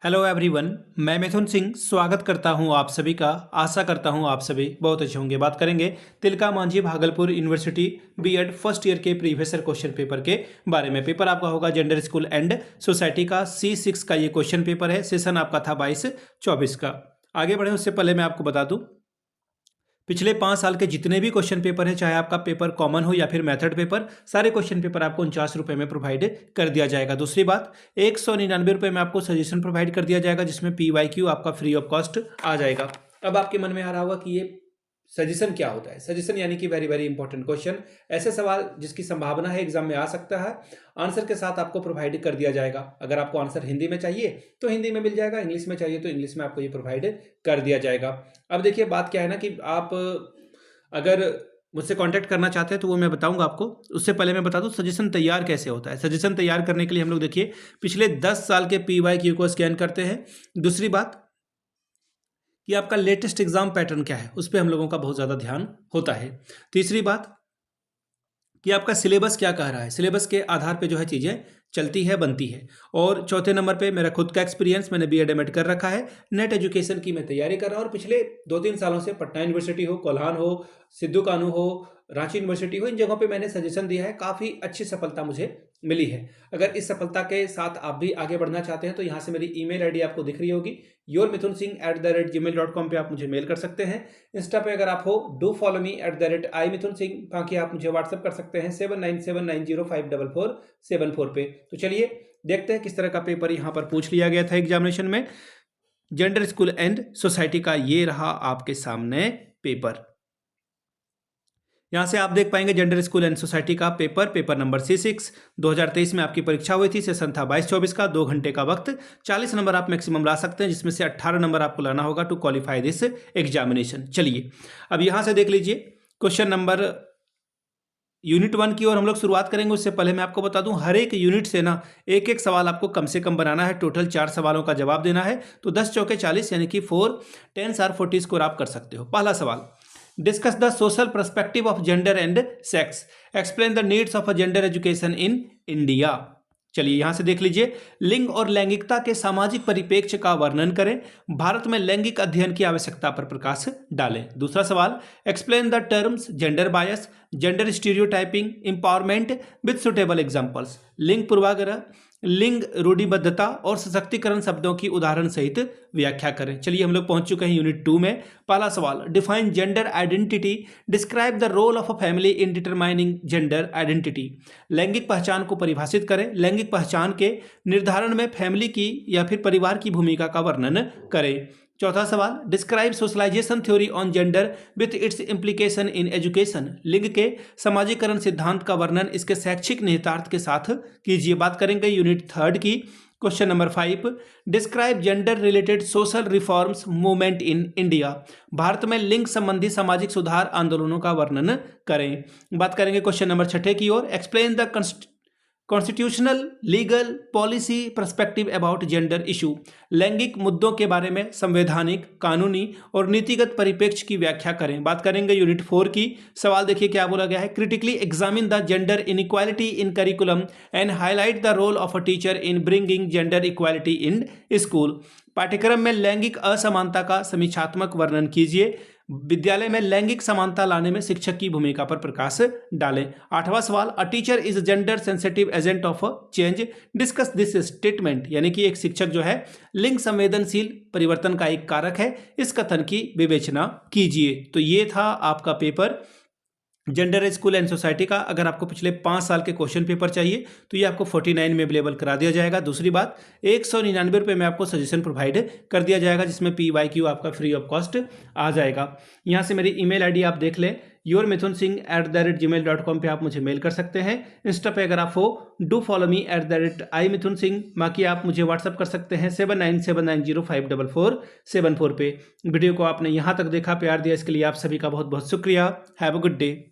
Hello everyone, मैं मिथुन सिंह स्वागत करता हूं आप सभी का। आशा करता हूं आप सभी बहुत अच्छे होंगे। बात करेंगे Tilka Manjhi Bhagalpur university BEd first year के प्रीवियस ईयर क्वेश्चन पेपर के बारे में। पेपर आपका होगा जेंडर स्कूल एंड सोसाइटी का C6 का ये क्वेश्चन पेपर है। सेशन आपका था 22-24 का। आगे बढ़े उससे पहले मैं आपको बता दूं, पिछले 5 साल के जितने भी क्वेश्चन पेपर है, चाहे आपका पेपर कॉमन हो या फिर मेथड पेपर, सारे क्वेश्चन पेपर आपको 49 रुपये में प्रोवाइड कर दिया जाएगा। दूसरी बात, 199 रुपये में आपको सजेशन प्रोवाइड कर दिया जाएगा, जिसमें PYQ आपका फ्री ऑफ कॉस्ट आ जाएगा। अब आपके मन में आ रहा होगा कि ये सजेशन क्या होता है। सजेशन यानी कि वेरी वेरी इंपॉर्टेंट क्वेश्चन, ऐसे सवाल जिसकी संभावना है एग्जाम में आ सकता है, आंसर के साथ आपको प्रोवाइड कर दिया जाएगा। अगर आपको आंसर हिंदी में चाहिए तो हिंदी में मिल जाएगा, इंग्लिश में चाहिए तो इंग्लिश में आपको ये प्रोवाइड कर दिया जाएगा। अब देखिए, बात क्या है ना कि आप अगर मुझसे कांटेक्ट करना चाहते हैं तो वो मैं बताऊंगा आपको। उससे पहले मैं बता दूं सजेशन तैयार कैसे होता है। सजेशन तैयार करने के लिए हम लोग देखिए पिछले 10 साल के PYQ को स्कैन करते हैं। दूसरी बात कि आपका लेटेस्ट एग्जाम पैटर्न क्या है, उस पर हम लोगों का बहुत ज़्यादा ध्यान होता है। तीसरी बात कि आपका सिलेबस क्या कह रहा है, सिलेबस के आधार पे जो है चीज़ें चलती है, बनती है। और चौथे नंबर पे मेरा खुद का एक्सपीरियंस, मैंने BEd MAd कर रखा है, नेट एजुकेशन की मैं तैयारी कर रहा हूँ और पिछले 2-3 सालों से पटना यूनिवर्सिटी हो, कोल्हान हो, सिद्धू कानू हो, रांची यूनिवर्सिटी हो, इन जगहों पे मैंने सजेशन दिया है। काफ़ी अच्छी सफलता मुझे मिली है। अगर इस सफलता के साथ आप भी आगे बढ़ना चाहते हैं तो यहाँ से मेरी email ID आपको दिख रही होगी, yourmithunsingh@gmail.com पे आप मुझे मेल कर सकते हैं। इंस्टा पे अगर आप हो, डू फॉलो मी @imithunsingh। बाकी आप मुझे व्हाट्सअप कर सकते हैं 7979054474 पे। तो चलिए देखते हैं किस तरह का पेपर यहाँ पर पूछ लिया गया था एग्जामिनेशन में। जेंडर स्कूल एंड सोसाइटी का ये रहा आपके सामने पेपर। यहाँ से आप देख पाएंगे जेंडर स्कूल एंड सोसाइटी का पेपर नंबर C6 2023 में आपकी परीक्षा हुई थी। सेशन था 22-24 का, 2 घंटे का वक्त, 40 नंबर आप मैक्सिमम ला सकते हैं, जिसमें से 18 नंबर आपको लाना होगा टू क्वालिफाई दिस एग्जामिनेशन। चलिए अब यहाँ से देख लीजिए क्वेश्चन नंबर यूनिट 1 की ओर हम लोग शुरुआत करेंगे। उससे पहले मैं आपको बता दूं, हर एक यूनिट से ना एक एक सवाल आपको कम से कम बनाना है। टोटल 4 सवालों का जवाब देना है, तो 10 चौके 40 यानी कि 4 10 आर 40 स्कोर आप कर सकते हो। पहला सवाल, discuss the social perspective of gender and sex, explain the needs of a gender education in India. चलिए यहां से देख लीजिए, लिंग और लैंगिकता के सामाजिक परिप्रेक्ष्य का वर्णन करें, भारत में लैंगिक अध्ययन की आवश्यकता पर प्रकाश डालें। दूसरा सवाल, explain the terms gender bias, gender stereotyping, empowerment with suitable examples, लिंग पूर्वाग्रह, लिंग रूढ़िबद्धता और सशक्तिकरण शब्दों की उदाहरण सहित व्याख्या करें। चलिए हम लोग पहुंच चुके हैं यूनिट 2 में। पहला सवाल, define gender identity, describe the role of a family in determining gender identity, लैंगिक पहचान को परिभाषित करें, लैंगिक पहचान के निर्धारण में फैमिली की या फिर परिवार की भूमिका का वर्णन करें। चौथा सवाल, describe socialisation theory on gender with its implication in education, लिंग के समाजीकरण सिद्धांत का वर्णन इसके शैक्षिक निहितार्थ के साथ कीजिए। बात करेंगे यूनिट 3 की। Question number 5, describe gender related social reforms movement in India, Bharat में लिंग संबंधी सामाजिक सुधार आंदोलनों का वर्णन करें। बात करेंगे क्वेश्चन नंबर 6 की ओर, explain the constitutional legal policy perspective about gender issue, लैंगिक मुद्दों के बारे में संवैधानिक, कानूनी और नीतिगत परिप्रेक्ष्य की व्याख्या करें। बात करेंगे यूनिट 4 की। सवाल देखिए क्या बोला गया है, critically examine the gender inequality in curriculum and highlight the role of a teacher in bringing gender equality in school, पाठ्यक्रम में लैंगिक असमानता का समीक्षात्मक वर्णन कीजिए, विद्यालय में लैंगिक समानता लाने में शिक्षक की भूमिका पर प्रकाश डालें। 8वां सवाल, a teacher is gender sensitive agent of change, discuss this statement, यानी कि एक शिक्षक जो है लिंग संवेदनशील परिवर्तन का एक कारक है, इस कथन की विवेचना कीजिए। तो ये था आपका paper gender school and society का। अगर आपको पिछले 5 साल के क्वेश्चन पेपर चाहिए तो ये आपको 49 में अवेलेबल करा दिया जाएगा। दूसरी बात, 199 रुपये में आपको सजेशन प्रोवाइड कर दिया जाएगा, जिसमें PYQ आपका फ्री ऑफ कॉस्ट आ जाएगा। यहाँ से मेरी email ID आप देख लें, yourmithunsingh@gmail.com पे आप मुझे मेल कर सकते हैं। इंस्टा पे अगर आप हो, डू फॉलो मी @imithunsingh। बाकी आप मुझे व्हाट्सअप कर सकते हैं 7979054474 पे। वीडियो को आपने यहाँ तक देखा, प्यार दिया, इसके लिए आप सभी का बहुत बहुत शुक्रिया। Have a good day.